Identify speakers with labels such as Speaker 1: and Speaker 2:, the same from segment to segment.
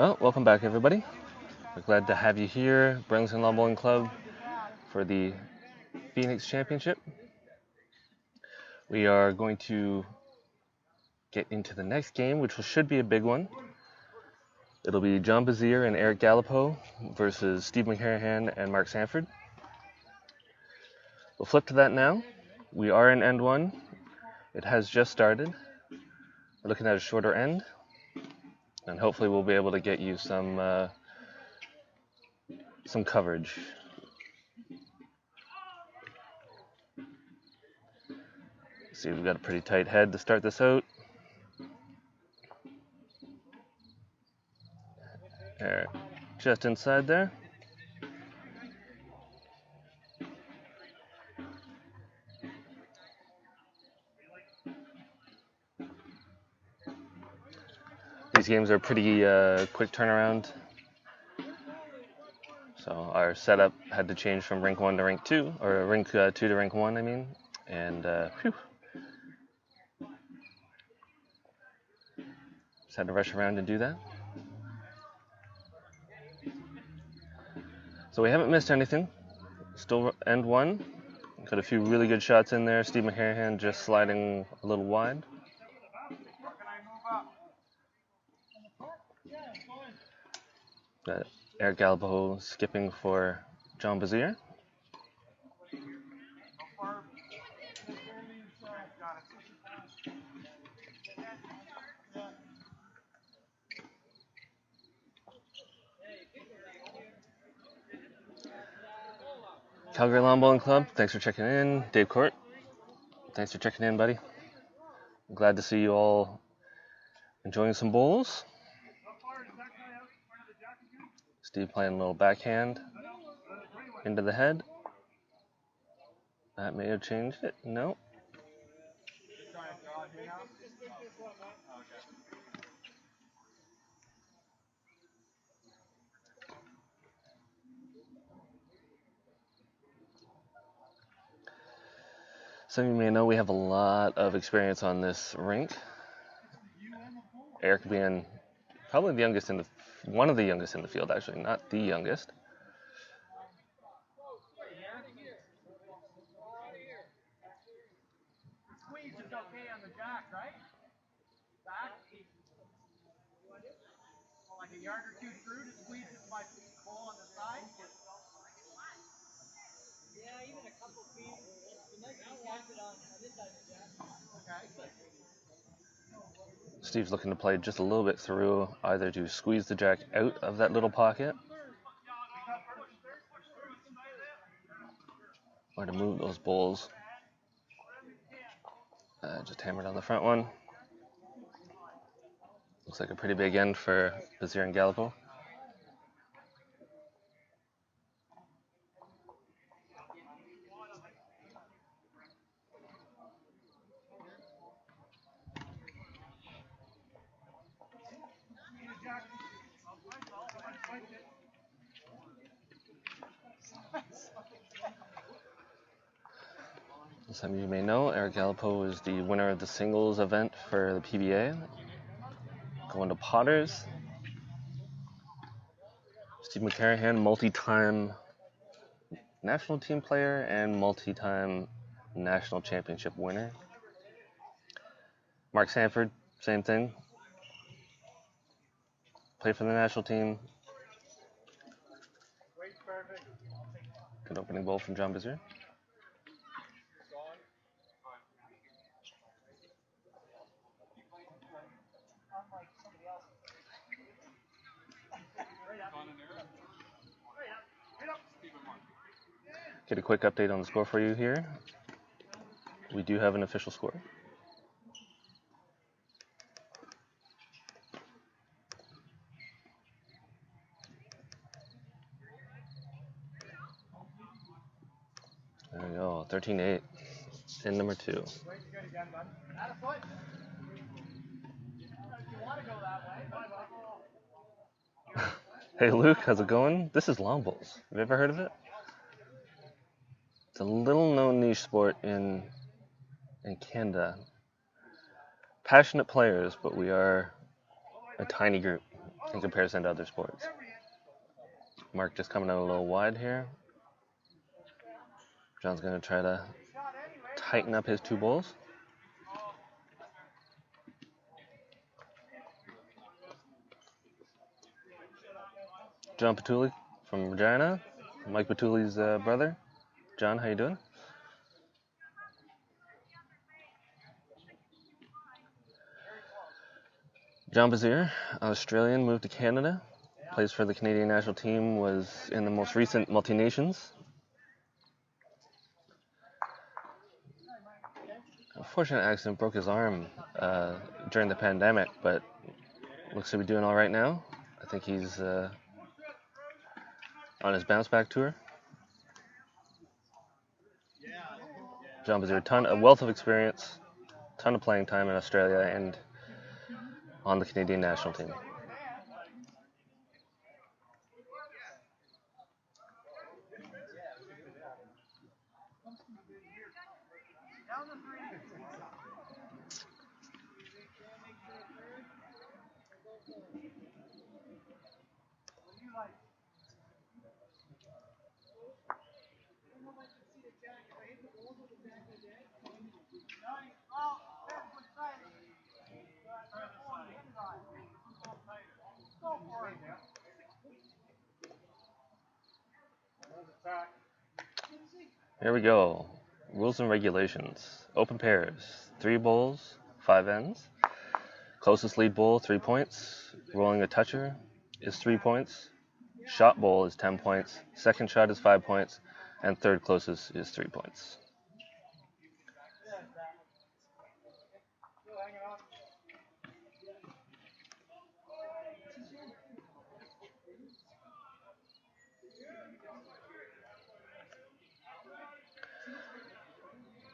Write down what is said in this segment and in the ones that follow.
Speaker 1: Well, welcome back, everybody. We're glad to have you here, Burlington Lawn Bowling Club, for the Phoenix Championship. We are going to get into the next game, which should be a big one. It'll be John Bezear and Erik Galipeau versus Steve McKerihen and Mark Sandford. We'll flip to that now. We are in end one. It has just started. We're looking at a shorter end, and hopefully we'll be able to get you some coverage. See, we've got a pretty tight head to start this out. Just inside there. These games are pretty quick turnaround. So our setup had to change from rink 1 to rink 2, or rink 2 to rink 1, I mean. And just had to rush around and do that. So we haven't missed anything. Still end one. Got a few really good shots in there. Steve McKerihen just sliding a little wide. Got Erik Galipeau skipping for John Bezear. Calgary Lawn Bowling Club, thanks for checking in. Dave Court, thanks for checking in, buddy. I'm glad to see you all enjoying some bowls. Steve playing a little backhand into the head. That may have changed it. No. Some of you may know we have a lot of experience on this rink. Erik being probably the youngest one of the youngest in the field, actually, not the youngest.
Speaker 2: Squeeze is okay on the jack, right? Back. Well, like a yard or two through to squeeze it by pull on the side. Yeah, even a couple feet. You might catch it on this side of the jack. Okay.
Speaker 1: Steve's looking to play just a little bit through, either to squeeze the jack out of that little pocket or to move those bowls. Just hammered on the front one. Looks like a pretty big end for Bezear and Galipeau. Some of you may know, Erik Galipeau is the winner of the singles event for the PBA. Going to Potters. Steve McKerihen, multi-time national team player and multi-time national championship winner. Mark Sandford, same thing. Played for the national team. Good opening bowl from John Bezear. Get a quick update on the score for you here. We do have an official score. There we go, 13-8 in number 2. Hey Luke, how's it going? This is lawn bowls. Have you ever heard of it? It's a little known niche sport in Canada. Passionate players, but we are a tiny group. in comparison to other sports. Mark just coming out a little wide here. John's going to try to tighten up his two bowls. John Patulli from Regina, Mike Patulli's brother. John, how you doing? John Bezear, Australian, moved to Canada. Plays for the Canadian national team, was in the most recent multi-nations. Unfortunate accident, broke his arm during the pandemic, but looks to be doing all right now. I think he's on his bounce back tour. John Bezear, a wealth of experience, ton of playing time in Australia and on the Canadian national team. Here we go. Rules and regulations. Open pairs, 3 bowls, 5 ends. Closest lead bowl, 3 points. Rolling a toucher is 3 points. Shot bowl is 10 points. Second shot is 5 points. And third closest is 3 points.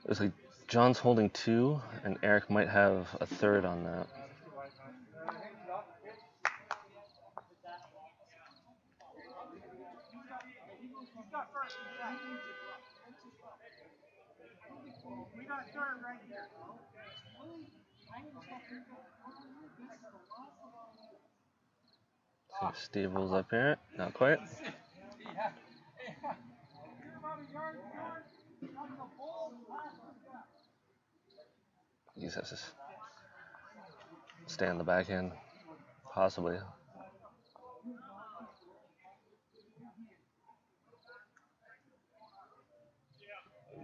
Speaker 1: Looks like John's holding 2, and Erik might have a third on that. See if Steve rolls up here. Not quite. He just has to stay on the backhand, possibly.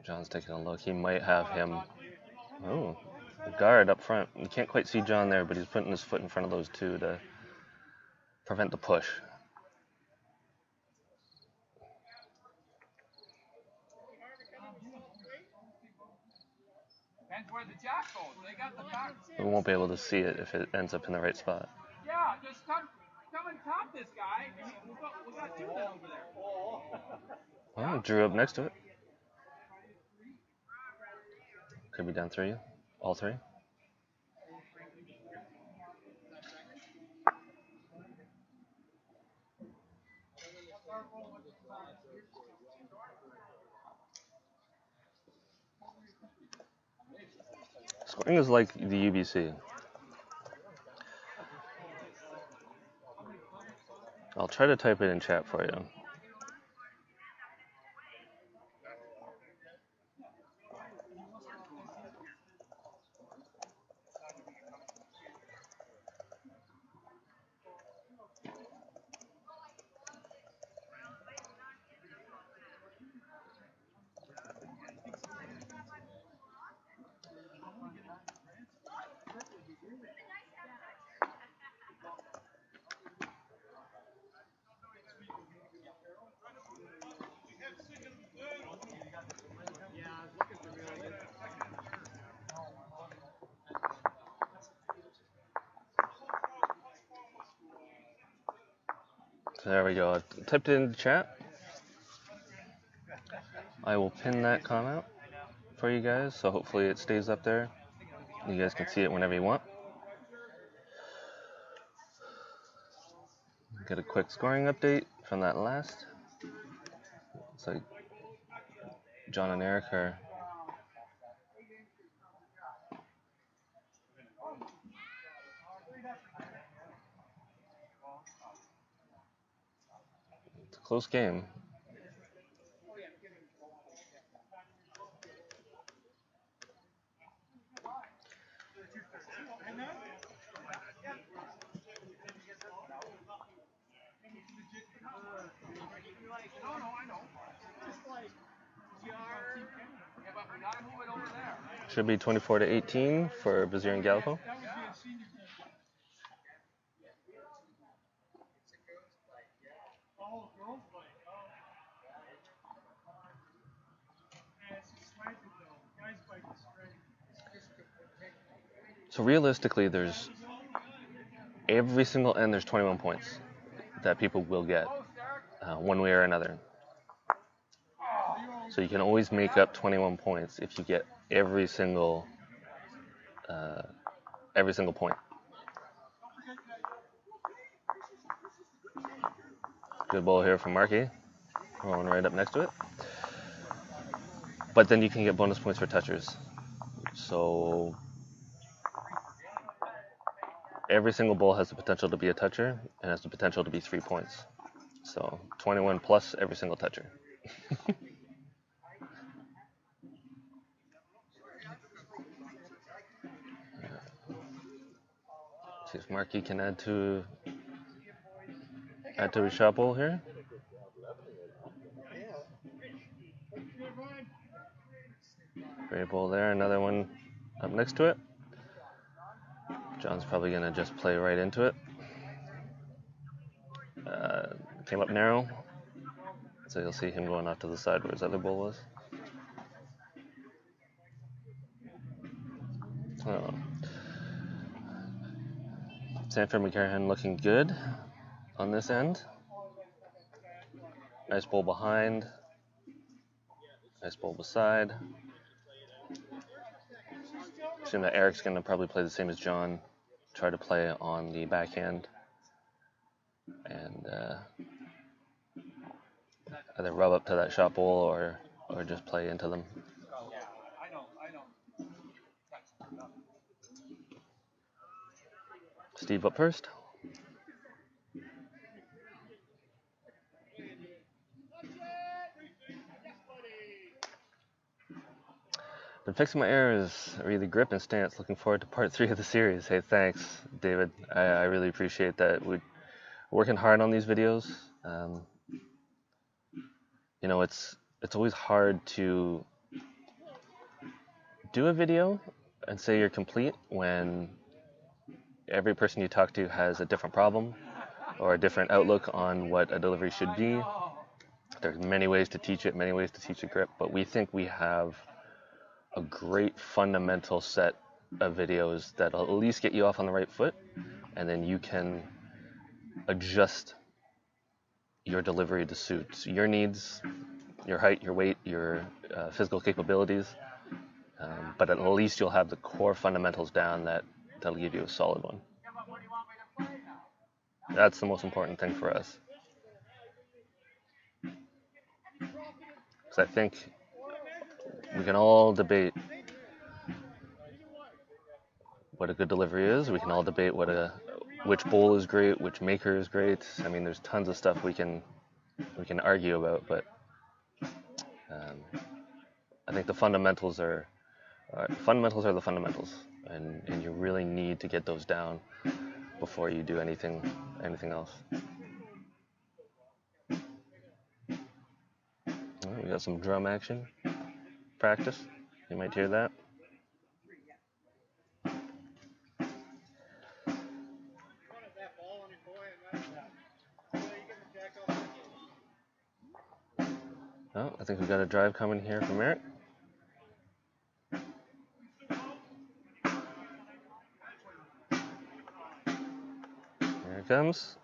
Speaker 1: John's taking a look. He might have him. Oh, guard up front. You can't quite see John there, but he's putting his foot in front of those two to prevent the push. We won't be able to see it if it ends up in the right spot.
Speaker 2: Yeah, just come and top this guy. We got 2 of them over there.
Speaker 1: Well, Drew up next to it. Could be down 3. All 3. Scoring is like the UBC. I'll try to type it in chat for you. So there we go. I typed it in the chat. I will pin that comment for you guys, so hopefully it stays up there. You guys can see it whenever you want. Get a quick scoring update from that last. It's like John and Erik are Close game. Should be 24-18 for Bezear and Galipeau. So realistically, there's every single end there's 21 points that people will get one way or another. So you can always make up 21 points if you get every single point. Good ball here from Markey, rolling right up next to it. But then you can get bonus points for touchers. So every single ball has the potential to be a toucher and has the potential to be 3 points. So 21 plus every single toucher. See if Markey can add to his shot ball here. Great ball there, another one up next to it. John's probably gonna just play right into it. Came up narrow, so you'll see him going off to the side where his other ball was. Sandford McKerihen looking good on this end. Nice ball behind. Nice ball beside. Assume that Erik's going to probably play the same as John. Try to play on the backhand. And either rub up to that shot ball or just play into them. Steve up first. Been fixing my errors, really grip and stance. Looking forward to part 3 of the series. Hey, thanks, David. I really appreciate that. We're working hard on these videos. You know, it's always hard to do a video and say you're complete when every person you talk to has a different problem or a different outlook on what a delivery should be. There's many ways to teach it, many ways to teach a grip, but we think we have a great fundamental set of videos that'll at least get you off on the right foot, and then you can adjust your delivery to suit your needs, your height, your weight, your physical capabilities, but at least you'll have the core fundamentals down that'll give you a solid one. That's the most important thing for us. Because I think we can all debate what a good delivery is. We can all debate which bowl is great, which maker is great. I mean, there's tons of stuff we can argue about, but I think the fundamentals are the fundamentals, and you really need to get those down before you do anything else. Well, we got some drum action practice. You might hear that. Oh, I think we got a drive coming here from Erik. Here it comes.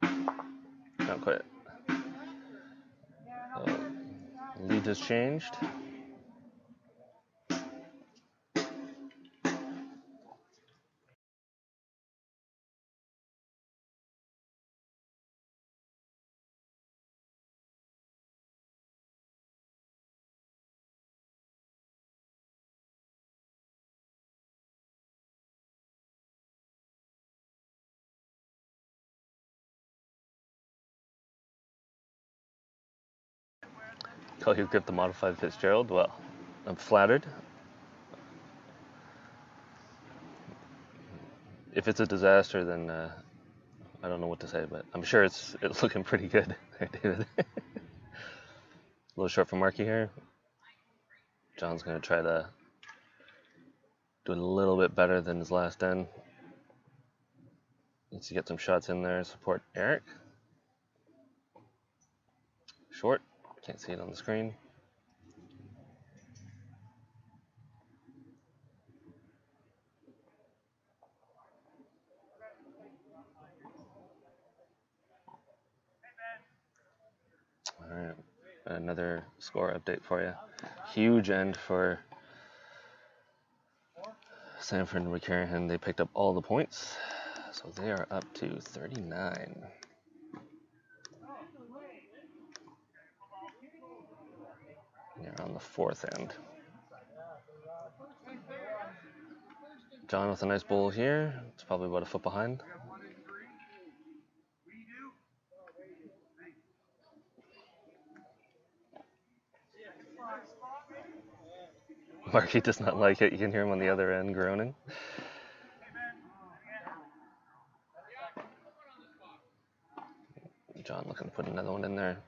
Speaker 1: Not quite. Lead has changed. call your grip the modified Fitzgerald. Well, I'm flattered. If it's a disaster, then I don't know what to say, but I'm sure it's looking pretty good. There, David. A little short for Marky here. John's going to try to do it a little bit better than his last end. Needs to get some shots in there. Support Erik. Short. Can't see it on the screen. All right. Another score update for you. Huge end for Sandford and McKerihen. They picked up all the points, so they are up to 39. They're on the fourth end. John with a nice bowl here. It's probably about a foot behind. Marky does not like it. You can hear him on the other end groaning. John looking to put another one in there.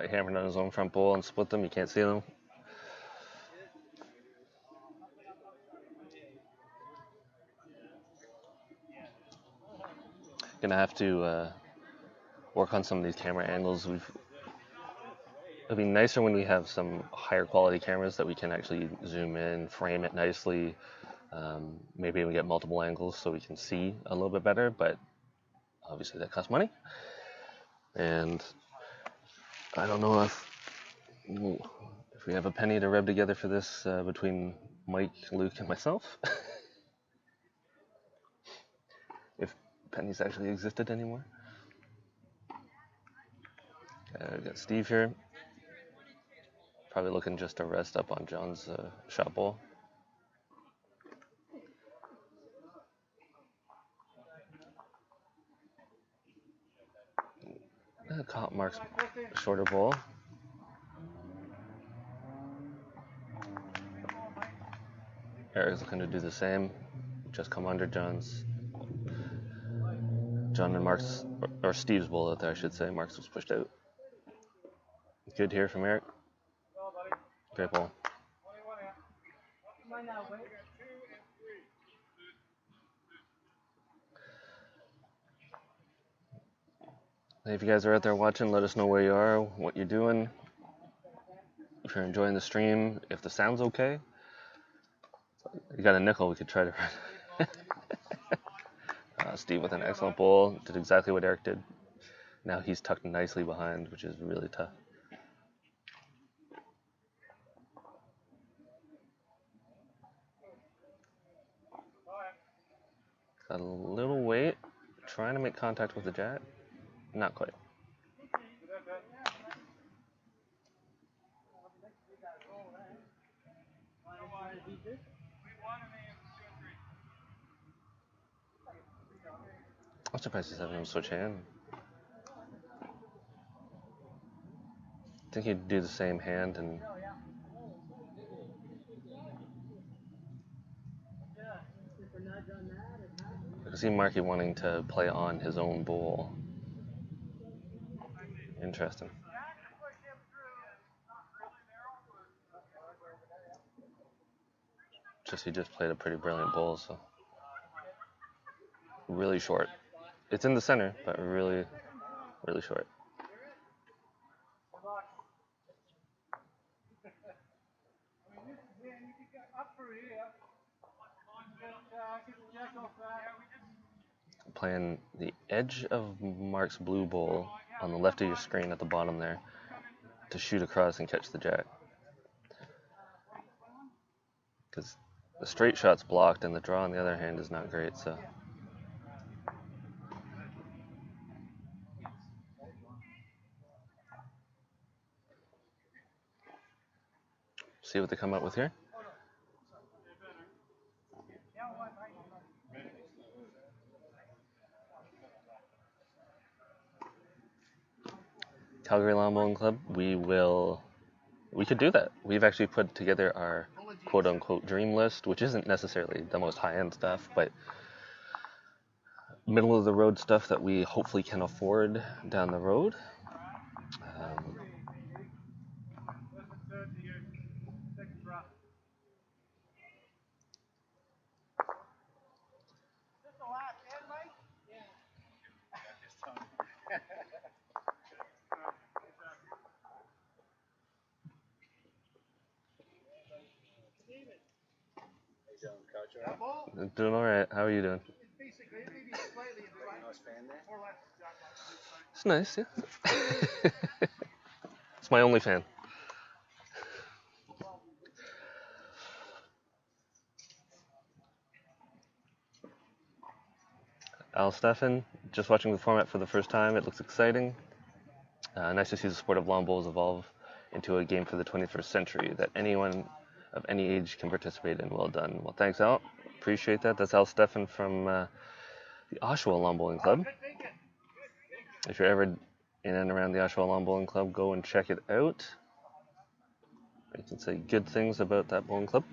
Speaker 1: He hammered on his own front bowl and split them. You can't see them. Gonna have to work on some of these camera angles. It'll be nicer when we have some higher quality cameras that we can actually zoom in, frame it nicely. Maybe even get multiple angles so we can see a little bit better, but obviously that costs money. And I don't know if we have a penny to rub together for this between Mike, Luke, and myself. If pennies actually existed anymore. We got Steve here. Probably looking just to rest up on John's shot bowl. Caught Mark's shorter bowl. Erik's looking to do the same. Just come under John's. John and Mark's, or Steve's bowl out there, I should say. Mark's was pushed out. Good here from Erik. Great ball. If you guys are out there watching, let us know where you are, what you're doing. If you're enjoying the stream, if the sound's okay. You got a nickel, we could try to Steve with an excellent bowl. Did exactly what Erik did. Now he's tucked nicely behind, which is really tough. Got a little weight. Trying to make contact with the jack. Not quite. I'm surprised he's having him switch hand. I think he'd do the same hand and I can see Marky wanting to play on his own bowl. Interesting. He just played a pretty brilliant bowl, so really short. It's in the center, but really, really short. Playing the edge of Mark's blue bowl on the left of your screen at the bottom there to shoot across and catch the jack. Because the straight shot's blocked and the draw on the other hand is not great, so. See what they come up with here. Calgary Lawn Bowling Club, we could do that. We've actually put together our quote-unquote dream list, which isn't necessarily the most high-end stuff, but middle-of-the-road stuff that we hopefully can afford down the road. Doing all right. How are you doing? It's nice, yeah. It's my only fan. Al Steffen, just watching the format for the first time. It looks exciting. Nice to see the sport of lawn bowls evolve into a game for the 21st century that anyone of any age can participate in. Well done. Well, thanks, Al. Appreciate that. That's Al Steffen from the Oshawa Lawn Bowling Club. If you're ever in and around the Oshawa Lawn Bowling Club, go and check it out. I can say good things about that bowling club.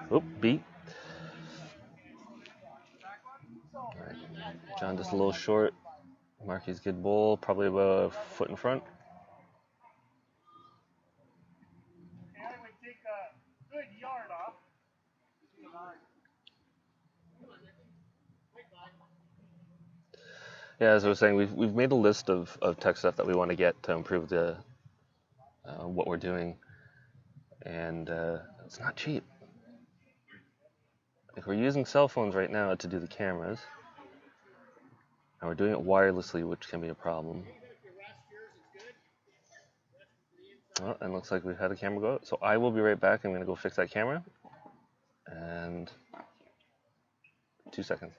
Speaker 1: Oh, beat. All right. John just a little short. Marky's good bowl, probably about a foot in front. Yeah, as I was saying, we've made a list of tech stuff that we want to get to improve the what we're doing, and it's not cheap. Like, we're using cell phones right now to do the cameras, and we're doing it wirelessly, which can be a problem. Oh, and looks like we've had a camera go out. So I will be right back. I'm going to go fix that camera, and 2 seconds.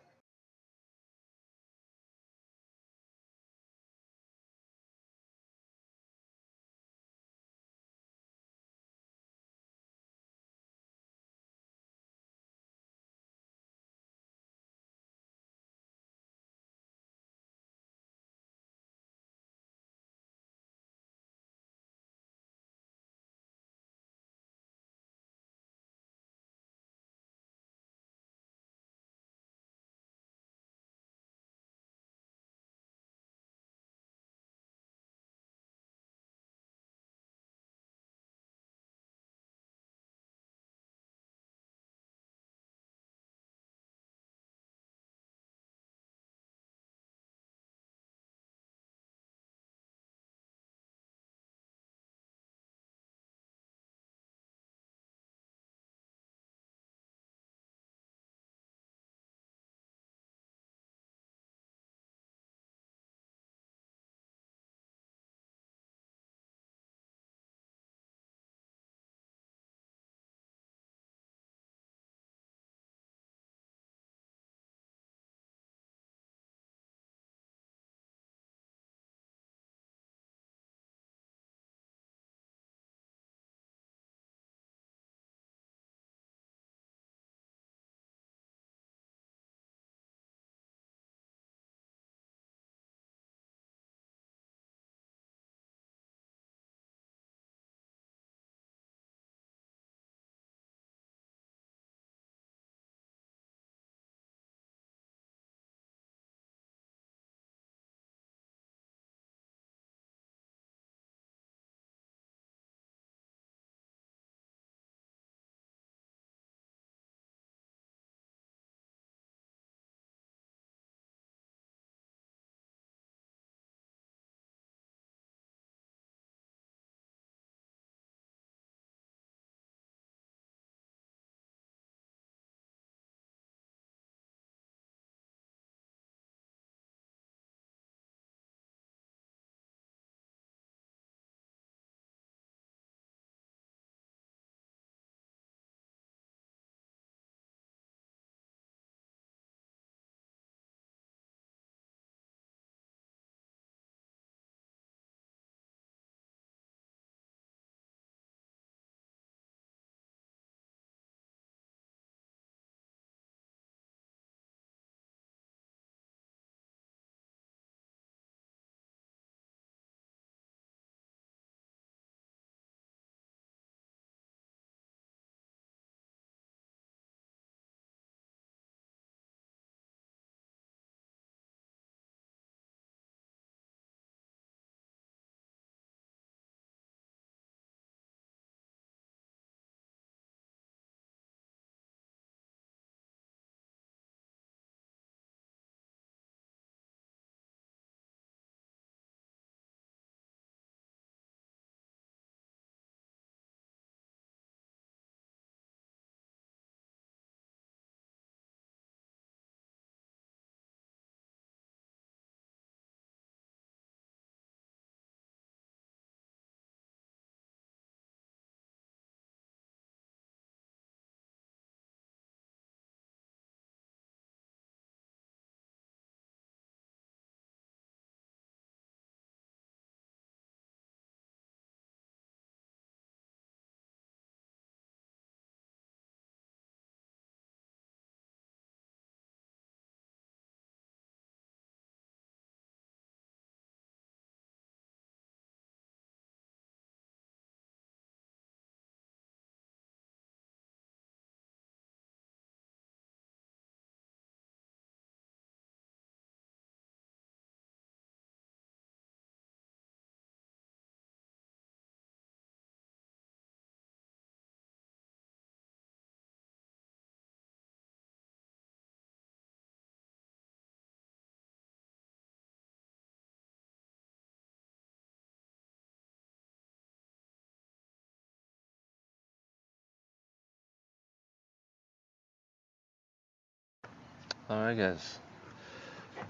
Speaker 1: Alright guys,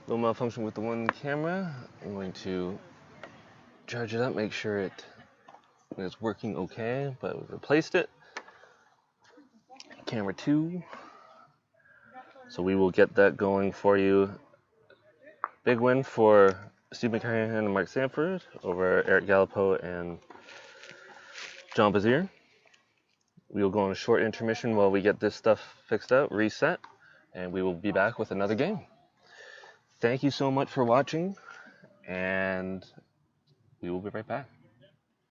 Speaker 1: little malfunction with the one camera. I'm going to charge it up, make sure it is working okay, but we replaced it. Camera 2. So we will get that going for you. Big win for Steve McKerihen and Mark Sandford over Erik Galipeau and John Bezear. We will go on a short intermission while we get this stuff fixed out, reset, and we will be back with another game. Thank you so much for watching, and we will be right back.